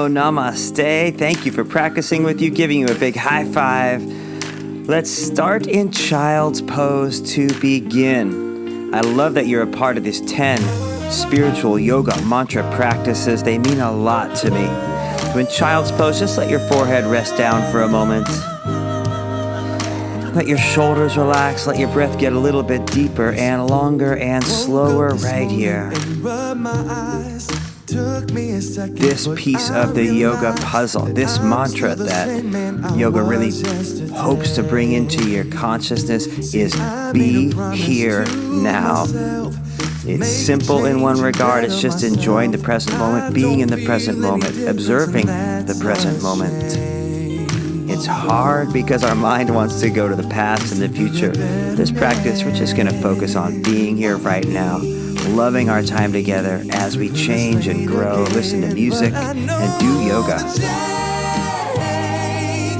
Hello, namaste. Thank you for practicing with you, giving you a big high five. Let's start in child's pose to begin. I love that you're a part of these 10 spiritual yoga mantra practices. They mean a lot to me. So in child's pose, just let your forehead rest down for a moment. Let your shoulders relax. Let your breath get a little bit deeper and longer and slower right here. This piece of the yoga puzzle, this mantra that yoga really hopes to bring into your consciousness is be here now. It's simple in one regard. It's just enjoying the present moment, being in the present moment, observing the present moment. It's hard because our mind wants to go to the past and the future. This practice, we're just going to focus on being here right now, loving our time together as we change and grow, listen to music, and do yoga.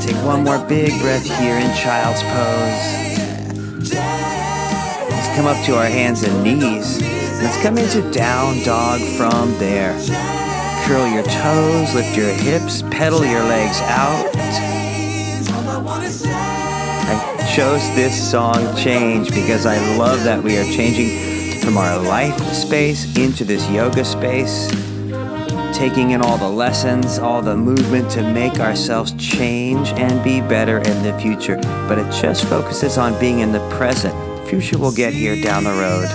Take one more big breath here in child's pose. Let's come up to our hands and knees. Let's come into down dog from there. Curl your toes, lift your hips, pedal your legs out. I chose this song, Change, because I love that we are changing from our life space into this yoga space, taking in all the lessons, all the movement to make ourselves change and be better in the future. But it just focuses on being in the present. Future will get here down the road.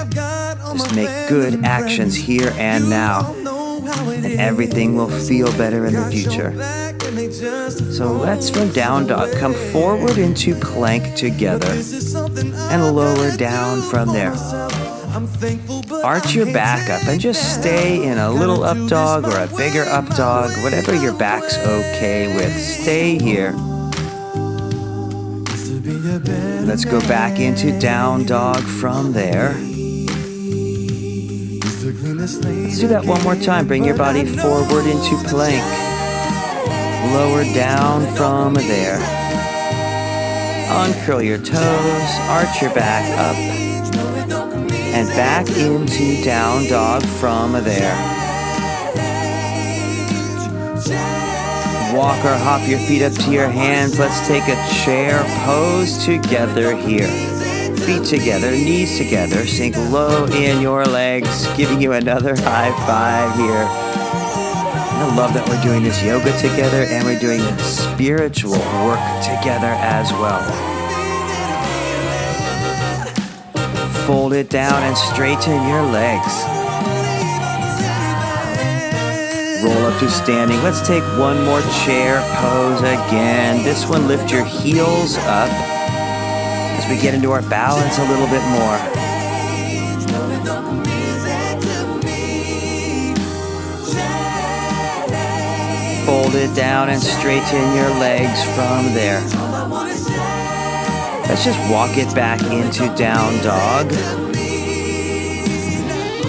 Just make good actions here and now, and everything will feel better in the future. So let's, from down dog, come forward into plank together and lower down from there. Arch your back up and just stay in a little up dog or a bigger up dog, whatever your back's okay with. Stay here. Let's go back into down dog from there. Let's do that one more time. Bring your body forward into plank. Lower down from there. Uncurl your toes, arch your back up, and back into down dog from there. Walk or hop your feet up to your hands. Let's take a chair pose together here. Feet together, knees together, sink low in your legs, giving you another high five here. I love that we're doing this yoga together and we're doing spiritual work together as well. Fold it down and straighten your legs. Roll up to standing. Let's take one more chair pose again. This one, lift your heels up as we get into our balance a little bit more. Fold it down and straighten your legs from there. Let's just walk it back into down dog.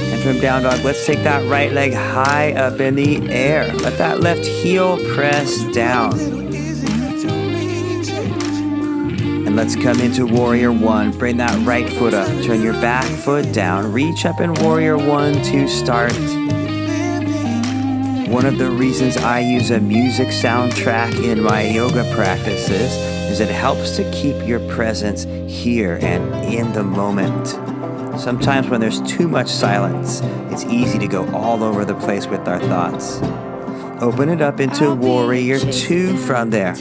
And from down dog, let's take that right leg high up in the air. Let that left heel press down. And let's come into warrior one. Bring that right foot up. Turn your back foot down. Reach up in warrior one to start. One of the reasons I use a music soundtrack in my yoga practices is it helps to keep your presence here and in the moment. Sometimes when there's too much silence, it's easy to go all over the place with our thoughts. Open it up into warrior two from there.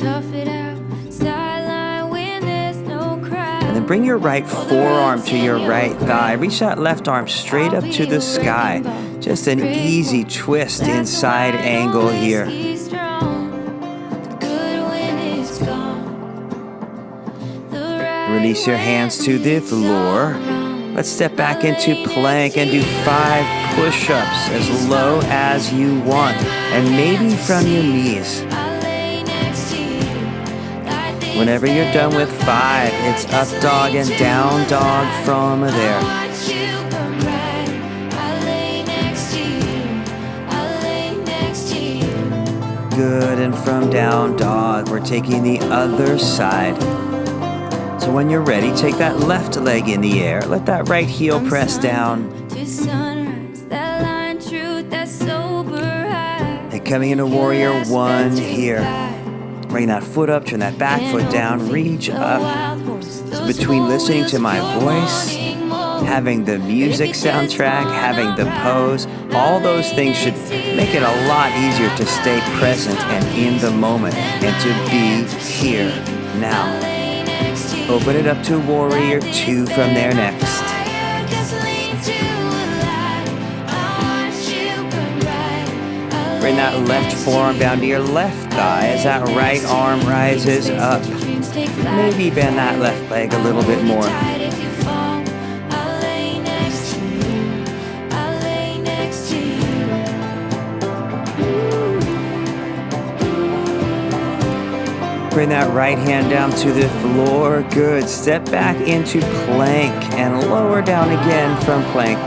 And then bring your right forearm to your right thigh. Reach that left arm straight up to the sky. Just an easy twist inside angle here. Release your hands to the floor. Let's step back into plank and do 5 push-ups as low as you want, and maybe from your knees. Whenever you're done with 5, it's up dog and down dog from there. Good, and from down dog, we're taking the other side. So when you're ready, take that left leg in the air. Let that right heel press down. Coming into warrior one here. Bring that foot up, turn that back foot down, reach up. So between listening to my voice, having the music soundtrack, having the pose, all those things should make it a lot easier to stay present and in the moment and to be here now. Open it up to warrior two from there next. Bring that left forearm down to your left thigh as that right arm rises up. Maybe bend that left leg a little bit more. Bring that right hand down to the floor. Good. Step back into plank and lower down again from plank.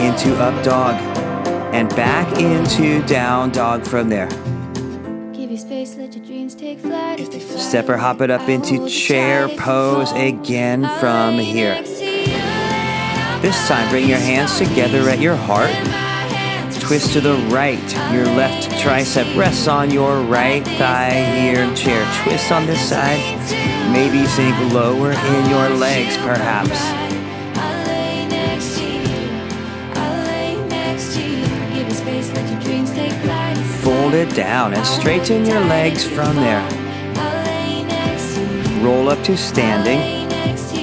Into up dog. And back into down dog from there. Give you space, let your dreams take flight. Step or hop it up into chair pose again from here. This time, bring your hands together at your heart. Twist to the right. Your left tricep rests on your right thigh here in chair. Twist on this side. Maybe sink lower in your legs, perhaps. Fold it down and straighten your legs from there. Roll up to standing.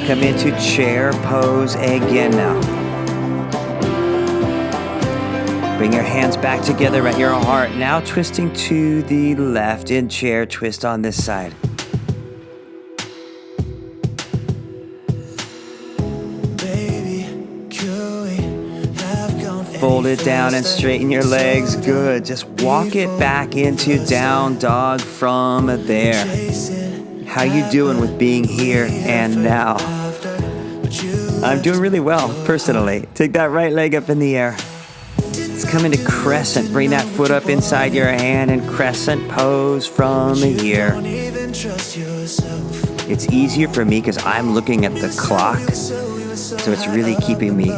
Come into chair pose again now. Bring your hands back together at your heart. Now twisting to the left in chair. Twist on this side. Fold it down and straighten your legs. Good. Just walk it back into down dog from there. How you doing with being here and now? I'm doing really well, personally. Take that right leg up in the air. Let's come into crescent. Bring that foot up inside your hand and crescent pose from here. It's easier for me because I'm looking at the clock. So it's really keeping me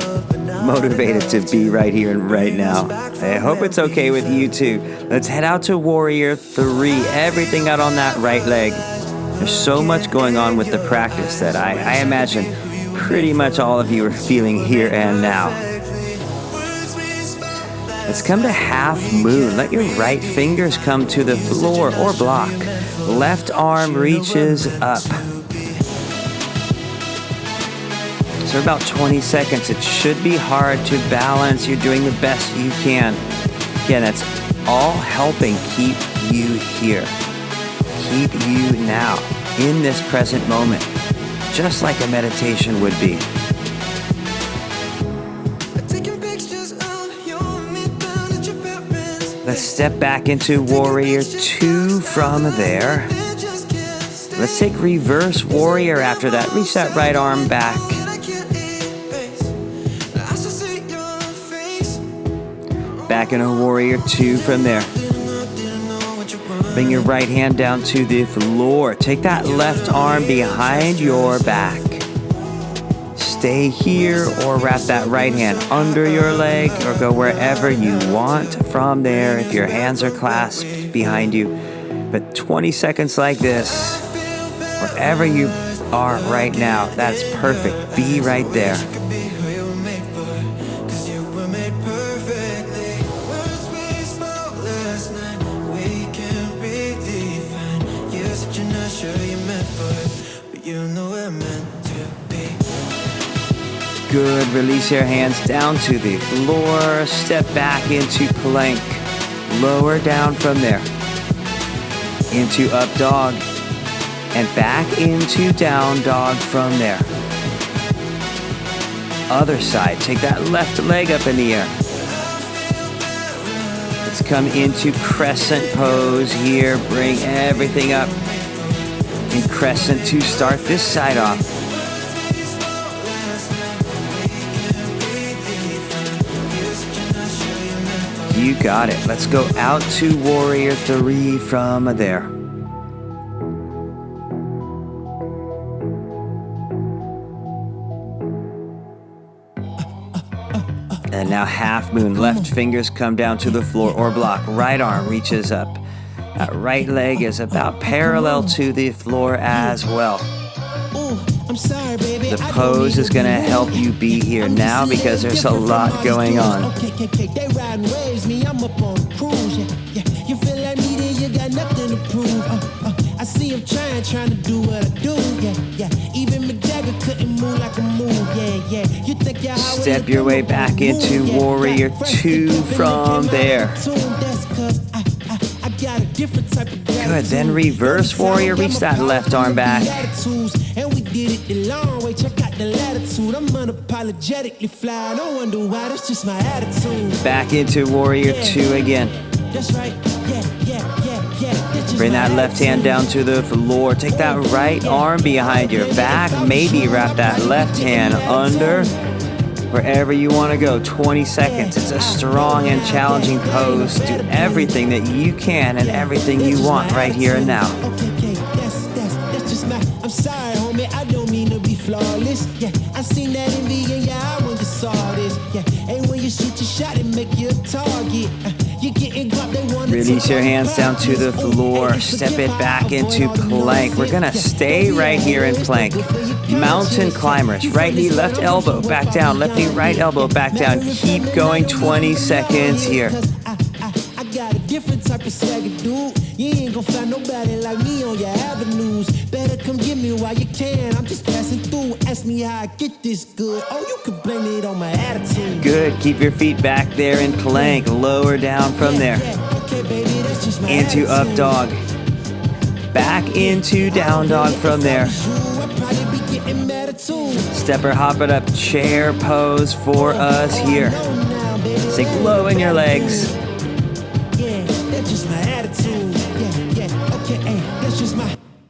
motivated to be right here and right now. I hope it's okay with you too. Let's head out to warrior three. Everything out on that right leg. There's so much going on with the practice that I imagine pretty much all of you are feeling here and now. Let's come to half moon. Let your right fingers come to the floor or block. Left arm reaches up. For about 20 seconds. It should be hard to balance. You're doing the best you can. Again, that's all helping keep you here. Keep you now, in this present moment, just like a meditation would be. Let's step back into warrior two from there. Let's take reverse warrior after that. Reach that right arm back. Back in a warrior two from there. Bring your right hand down to the floor. Take that left arm behind your back. Stay here or wrap that right hand under your leg or go wherever you want from there if your hands are clasped behind you. But 20 seconds like this, wherever you are right now, that's perfect. Be right there. Good. Release your hands down to the floor. Step back into plank. Lower down from there. Into up dog. And back into down dog from there. Other side. Take that left leg up in the air. Let's come into crescent pose here. Bring everything up in crescent to start this side off. You got it. Let's go out to warrior three from there. And now half moon. Left fingers come down to the floor or block. Right arm reaches up. That right leg is about parallel to the floor as well. The pose is going to help you be here now because there's a lot going on. They riding waves, me, I'm up on the cruise. You feel like me, then you got nothing to prove. I see him trying to do what I do. Even McJagger couldn't move like a move. You think you're Step your way back into Warrior 2 from there. Good, then reverse Warrior. Reach that left arm back. And we did it the long way. Check out the latitude. I'm unapologetically fly. No wonder why. That's just my attitude. Back into Warrior 2 again. That's right. Bring that left hand down to the floor. Take that right arm behind your back. Maybe wrap that left hand under. Wherever you want to go, 20 seconds. It's a strong and challenging pose. Do everything that you can and everything you want right here and now. Okay, that's just my. I'm sorry, homie. I don't mean to be flawless. I seen that envy in your eye when you saw this. And when you shoot your shot, it make you a target. You getting got they want. Release your hands down to the floor. Step it back into plank. We're gonna stay right here in plank. Mountain climbers. Right knee, left elbow, back down. Left knee, right elbow, back down. Keep going, 20 seconds here. I got a different type of swagger, dude. You ain't gonna find nobody like me on your avenues. Better come get me while you can. I'm just passing through. Ask me how I get this good. Oh, you could blame it on my attitude. Good. Keep your feet back there in plank. Lower down from there. Okay, baby, that's just my Into up attitude. dog. Back into down dog from there. Step or hop it up. Chair pose for us here. Sink low in your legs.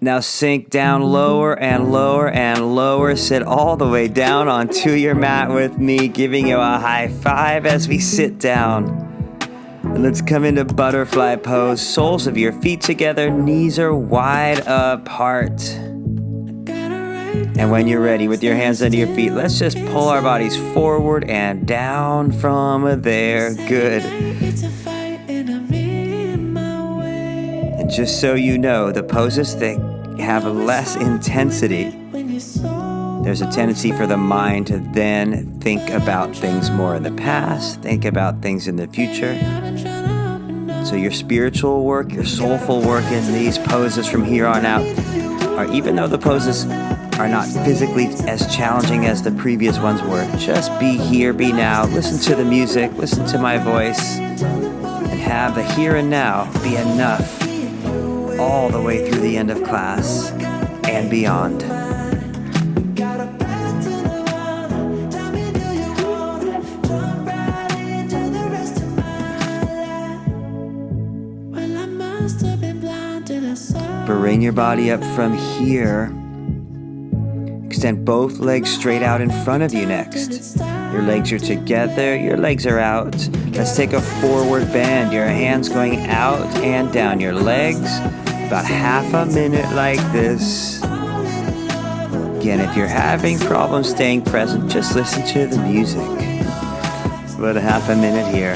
Now sink down lower and lower and lower. Sit all the way down onto your mat with me, giving you a high five as we sit down. And let's come into butterfly pose. Soles of your feet together, knees are wide apart. And when you're ready, with your hands under your feet, let's just pull our bodies forward and down from there. Good. And just so you know, the poses that have less intensity, there's a tendency for the mind to then think about things more in the past, think about things in the future. So your spiritual work, your soulful work in these poses from here on out are, even though the poses are not physically as challenging as the previous ones were, just be here, be now, listen to the music, listen to my voice, and have the here and now be enough all the way through the end of class and beyond. Bring your body up from here. Extend both legs straight out in front of you next. Your legs are together, your legs are out. Let's take a forward bend. Your hands going out and down your legs. About half a minute like this. Again, if you're having problems staying present, just listen to the music. About a half a minute here.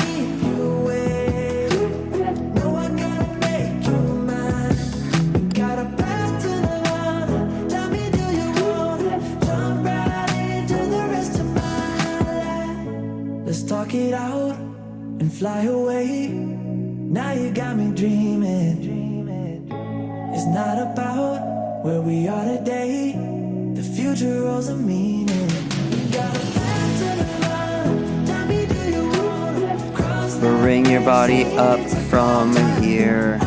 It out and fly away. Now you got me dreaming. It's not about where we are today. The future holds a meaning. Bring your body up from here.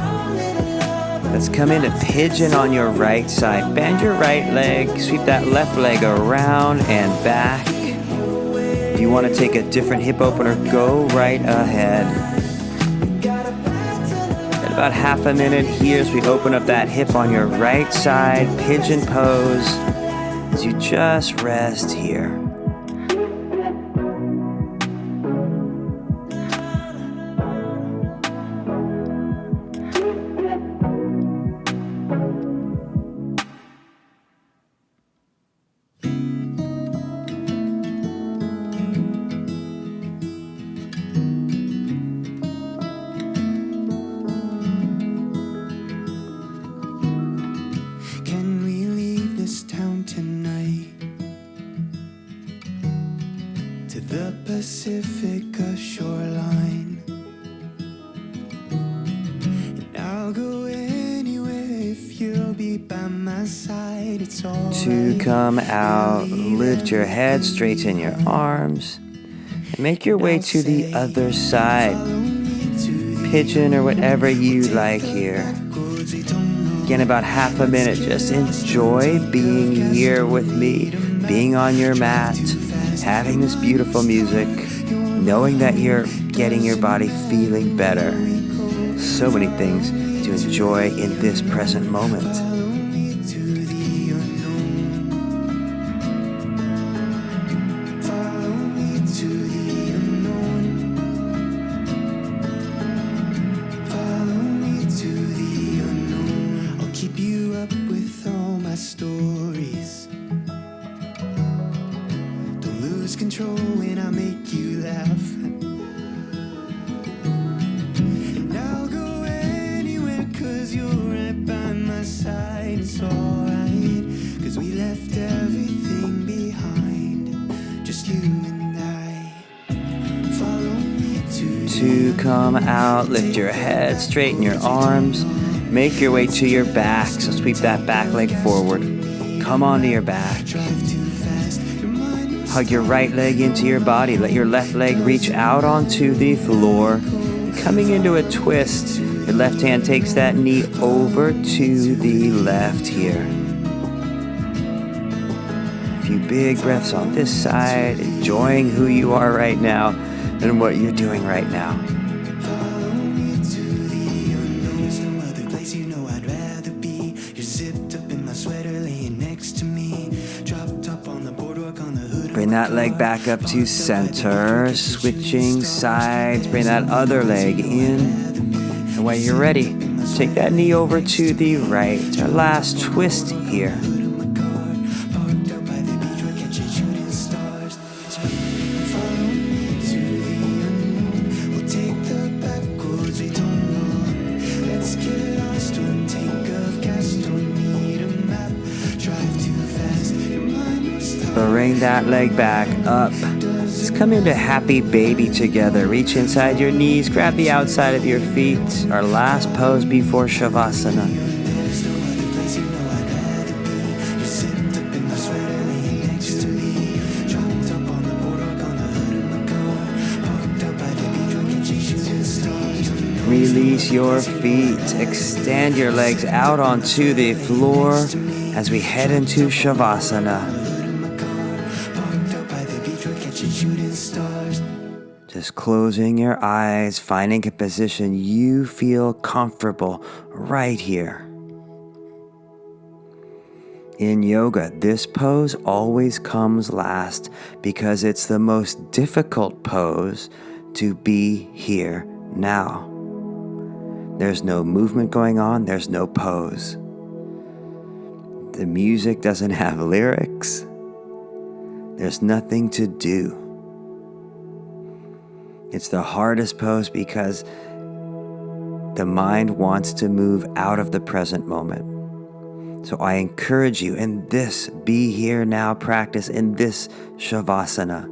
Let's come into pigeon on your right side. Bend your right leg, sweep that left leg around and back. If you want to take a different hip opener, go right ahead. At about half a minute here as we open up that hip on your right side, pigeon pose, as you just rest here. Pacific shoreline. And I'll go anywhere if you'll be by my side. It's all To right. come out, lift your head, straighten your arms, and make your way to the other side. Pigeon or whatever you like here. Again, about half a minute. Just enjoy being here with me, being on your mat, having this beautiful music, knowing that you're getting your body feeling better. So many things to enjoy in this present moment. Stories. Don't lose control when I make you laugh. And I'll go anywhere 'cause you're right by my side. It's alright, 'cause we left everything behind. Just you and I. Follow me To come out, lift your head, straighten your arms. Make your way to your back, so sweep that back leg forward. Come onto your back. Hug your right leg into your body. Let your left leg reach out onto the floor. Coming into a twist, your left hand takes that knee over to the left here. A few big breaths on this side, enjoying who you are right now and what you're doing right now. Bring that leg back up to center, switching sides, bring that other leg in. And when you're ready, take that knee over to the right. Our last twist here. Bring that leg back up. Just come into happy baby together. Reach inside your knees, grab the outside of your feet. Our last pose before Shavasana. Release your feet. Extend your legs out onto the floor as we head into Shavasana. Just closing your eyes, finding a position you feel comfortable right here. In yoga, this pose always comes last because it's the most difficult pose to be here now. There's no movement going on, there's no pose. The music doesn't have lyrics. There's nothing to do. It's the hardest pose because the mind wants to move out of the present moment. So I encourage you in this be here now practice, in this Shavasana,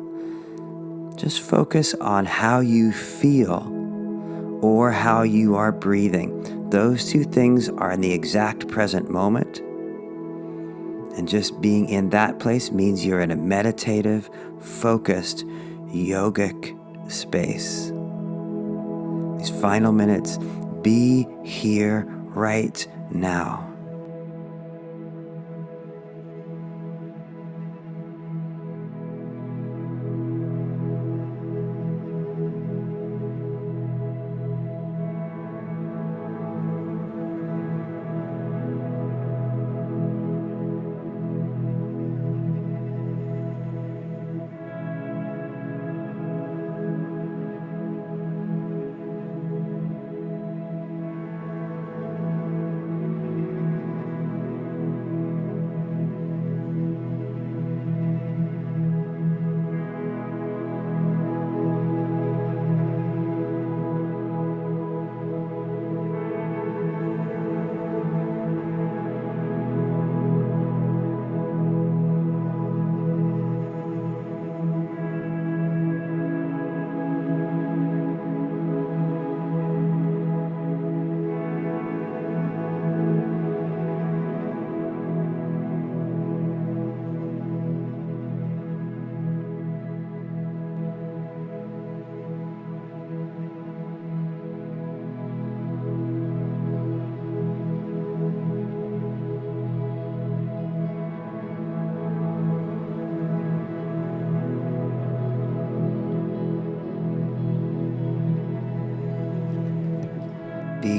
just focus on how you feel or how you are breathing. Those two things are in the exact present moment. And just being in that place means you're in a meditative, focused, yogic space. These final minutes, be here right now.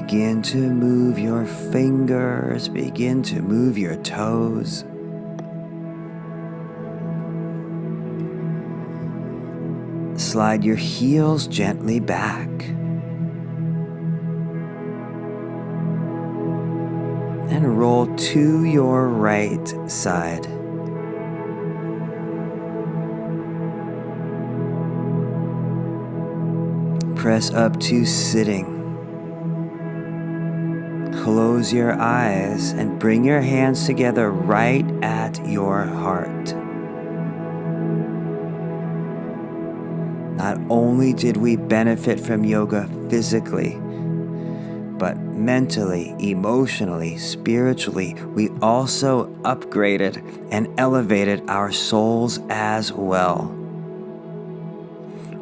begin to move your fingers, begin to move your toes. Slide your heels gently back. And roll to your right side. Press up to sitting. Close your eyes and bring your hands together right at your heart. Not only did we benefit from yoga physically, but mentally, emotionally, spiritually, we also upgraded and elevated our souls as well.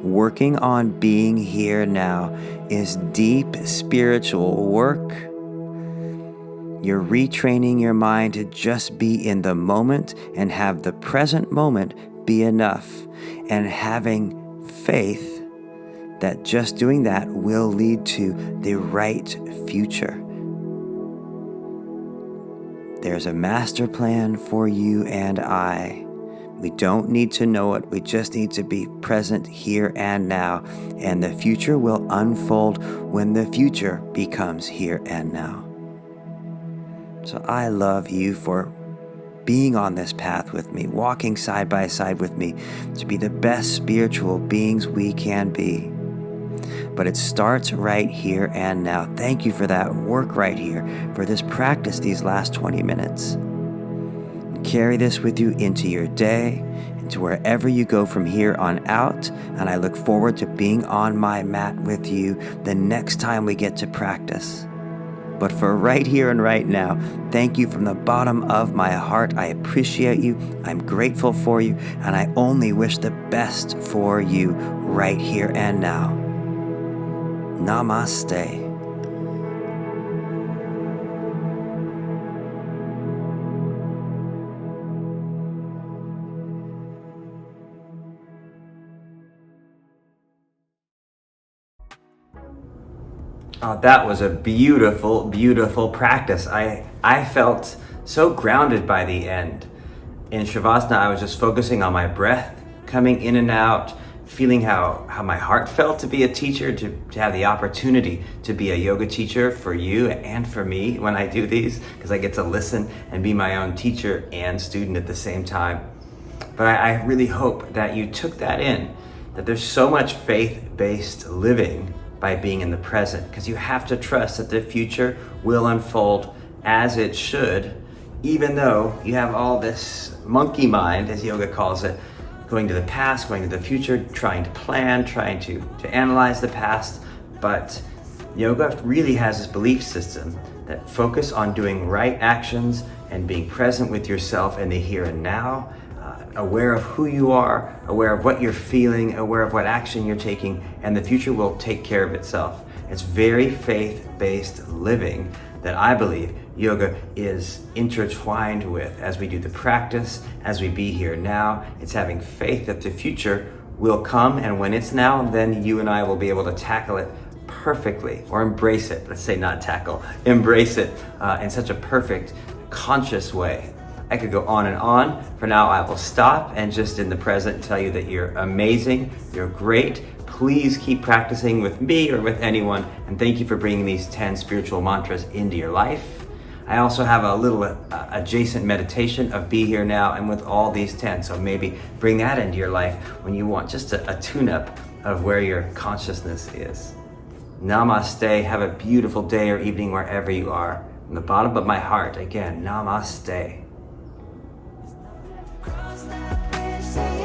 Working on being here now is deep spiritual work. You're retraining your mind to just be in the moment and have the present moment be enough, and having faith that just doing that will lead to the right future. There's a master plan for you and I. We don't need to know it. We just need to be present here and now. And the future will unfold when the future becomes here and now. So I love you for being on this path with me, walking side by side with me to be the best spiritual beings we can be. But it starts right here and now. Thank you for that work right here, for this practice these last 20 minutes. Carry this with you into your day, into wherever you go from here on out, and I look forward to being on my mat with you the next time we get to practice. But for right here and right now, thank you from the bottom of my heart. I appreciate you, I'm grateful for you, and I only wish the best for you right here and now. Namaste. Oh, that was a beautiful, beautiful practice. I felt so grounded by the end. In Shavasana, I was just focusing on my breath, coming in and out, feeling how my heart felt to be a teacher, to have the opportunity to be a yoga teacher for you and for me when I do these, because I get to listen and be my own teacher and student at the same time. But I really hope that you took that in, that there's so much faith-based living by being in the present, because you have to trust that the future will unfold as it should, even though you have all this monkey mind, as yoga calls it, going to the past, going to the future, trying to plan, trying to analyze the past. But yoga really has this belief system that focus on doing right actions and being present with yourself in the here and now, aware of who you are, aware of what you're feeling, aware of what action you're taking, and the future will take care of itself. It's very faith-based living that I believe yoga is intertwined with as we do the practice, as we be here now. It's having faith that the future will come, and when it's now, then you and I will be able to tackle it perfectly, or embrace it. Let's say not tackle, embrace it in such a perfect, conscious way. I could go on and on. For now, I will stop and just in the present tell you that you're amazing, you're great. Please keep practicing with me or with anyone, and thank you for bringing these 10 spiritual mantras into your life. I also have a little adjacent meditation of be here now and with all these 10, so maybe bring that into your life when you want just a tune-up of where your consciousness is. Namaste. Have a beautiful day or evening wherever you are. From the bottom of my heart, again, namaste. Cross that bridge, say